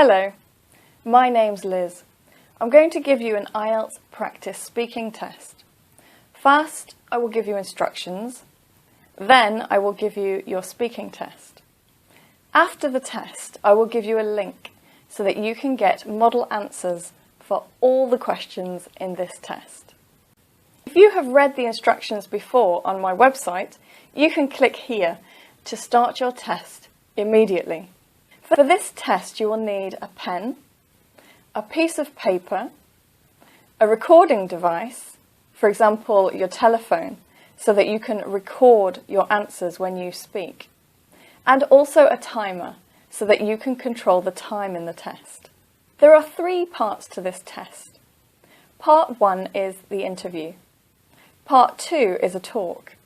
Hello, my name's Liz. I'm going to give you an IELTS practice speaking test. First, I will give you instructions. Then I will give you your speaking test. After the test, I will give you a link so that you can get model answers for all the questions in this test. If you have read the instructions before on my website, you can click here to start your test immediately. For this test, you will need a pen, a piece of paper, a recording device, for example, your telephone, so that you can record your answers when you speak, and also a timer, so that you can control the time in the test. There are 3 parts to this test. Part 1 is the interview. Part 2 is a talk.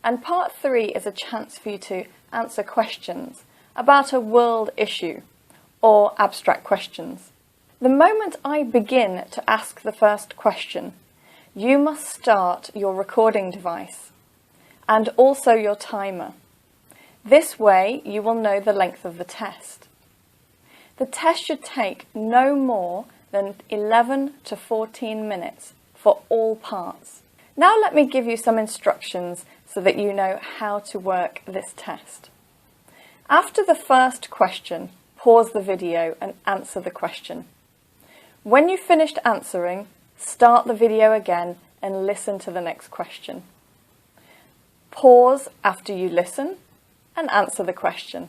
And Part 3 is a chance for you to answer questions about a world issue or abstract questions. The moment I begin to ask the first question, you must start your recording device and also your timer. This way you will know the length of the test. The test should take no more than 11 to 14 minutes for all parts. Now let me give you some instructions so that you know how to work this test. After the first question, pause the video and answer the question. When you've finished answering, start the video again and listen to the next question. Pause after you listen and answer the question.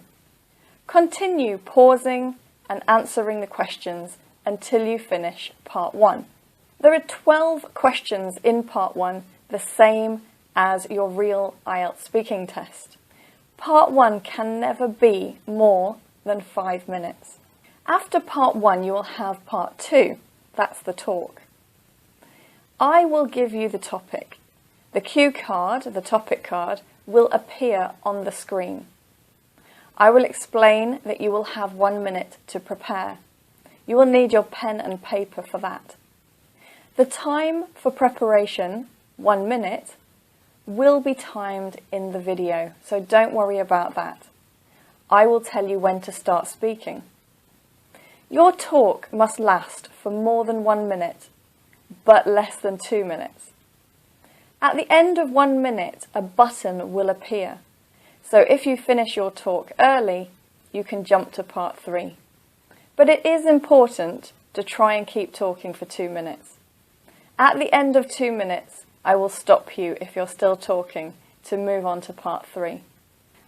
Continue pausing and answering the questions until you finish part 1. There are 12 questions in part 1, the same as your real IELTS speaking test. Part 1 can never be more than 5 minutes. After part 1, you will have part 2, that's the talk. I will give you the topic. The cue card, the topic card, will appear on the screen. I will explain that you will have 1 minute to prepare. You will need your pen and paper for that. The time for preparation, 1 minute, will be timed in the video, so don't worry about that. I will tell you when to start speaking. Your talk must last for more than 1 minute, but less than 2 minutes. At the end of 1 minute, a button will appear. So if you finish your talk early, you can jump to part 3. But it is important to try and keep talking for 2 minutes. At the end of 2 minutes, I will stop you if you're still talking to move on to part 3.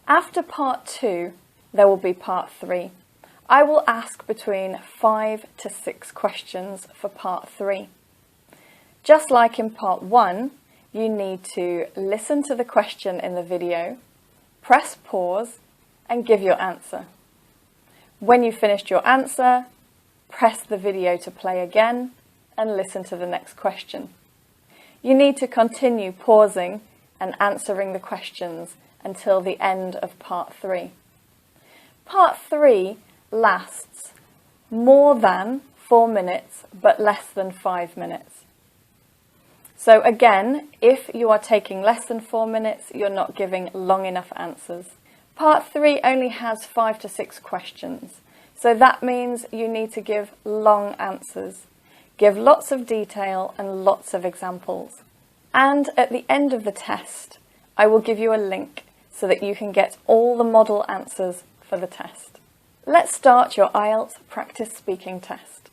After part 2, there will be part 3. I will ask between 5 to 6 questions for part 3. Just like in part 1, you need to listen to the question in the video, press pause and give your answer. When you've finished your answer, press the video to play again and listen to the next question. You need to continue pausing and answering the questions until the end of part 3. Part 3 lasts more than 4 minutes but less than 5 minutes. So again, if you are taking less than 4 minutes, you're not giving long enough answers. Part 3 only has 5 to 6 questions, so that means you need to give long answers. Give lots of detail and lots of examples. And at the end of the test, I will give you a link so that you can get all the model answers for the test. Let's start your IELTS practice speaking test.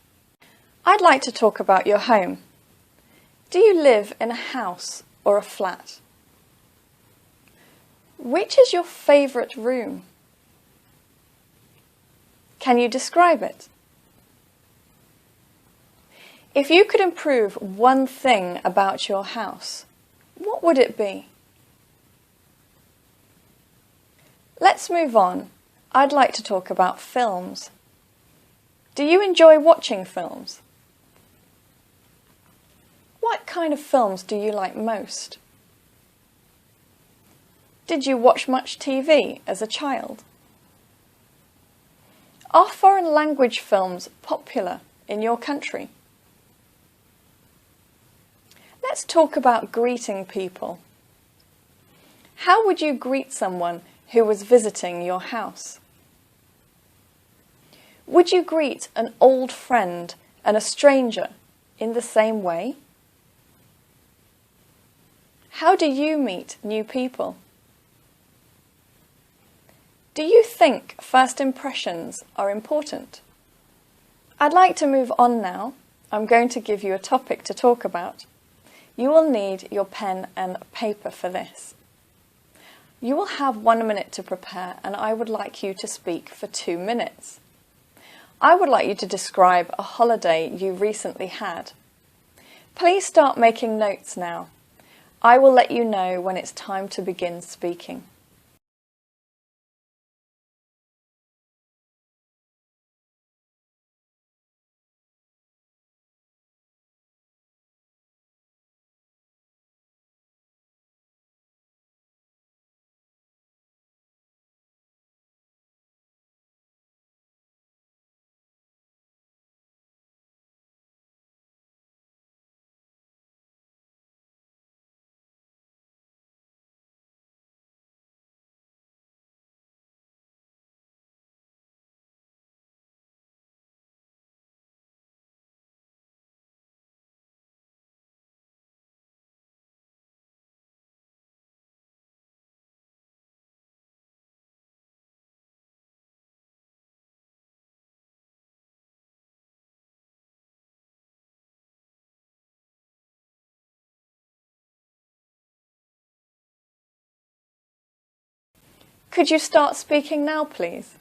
I'd like to talk about your home. Do you live in a house or a flat? Which is your favourite room? Can you describe it? If you could improve one thing about your house, what would it be? Let's move on. I'd like to talk about films. Do you enjoy watching films? What kind of films do you like most? Did you watch much TV as a child? Are foreign language films popular in your country? Let's talk about greeting people. How would you greet someone who was visiting your house? Would you greet an old friend and a stranger in the same way? How do you meet new people? Do you think first impressions are important? I'd like to move on now. I'm going to give you a topic to talk about. You will need your pen and paper for this. You will have 1 minute to prepare, and I would like you to speak for 2 minutes. I would like you to describe a holiday you recently had. Please start making notes now. I will let you know when it's time to begin speaking. Could you start speaking now, please?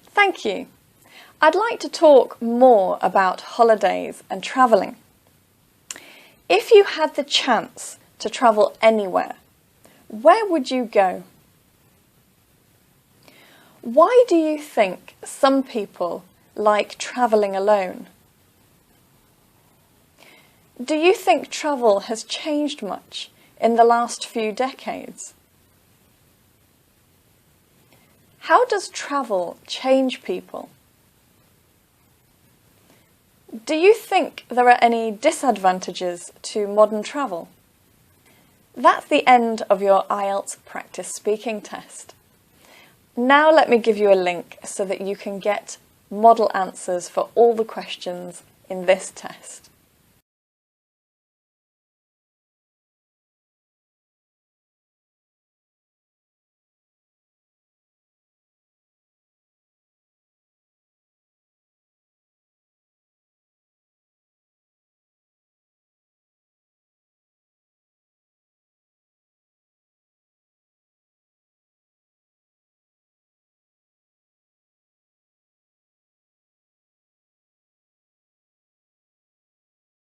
Thank you. I'd like to talk more about holidays and travelling. If you had the chance to travel anywhere, where would you go? Why do you think some people like travelling alone? Do you think travel has changed much in the last few decades? How does travel change people? Do you think there are any disadvantages to modern travel? That's the end of your IELTS practice speaking test. Now let me give you a link so that you can get model answers for all the questions in this test.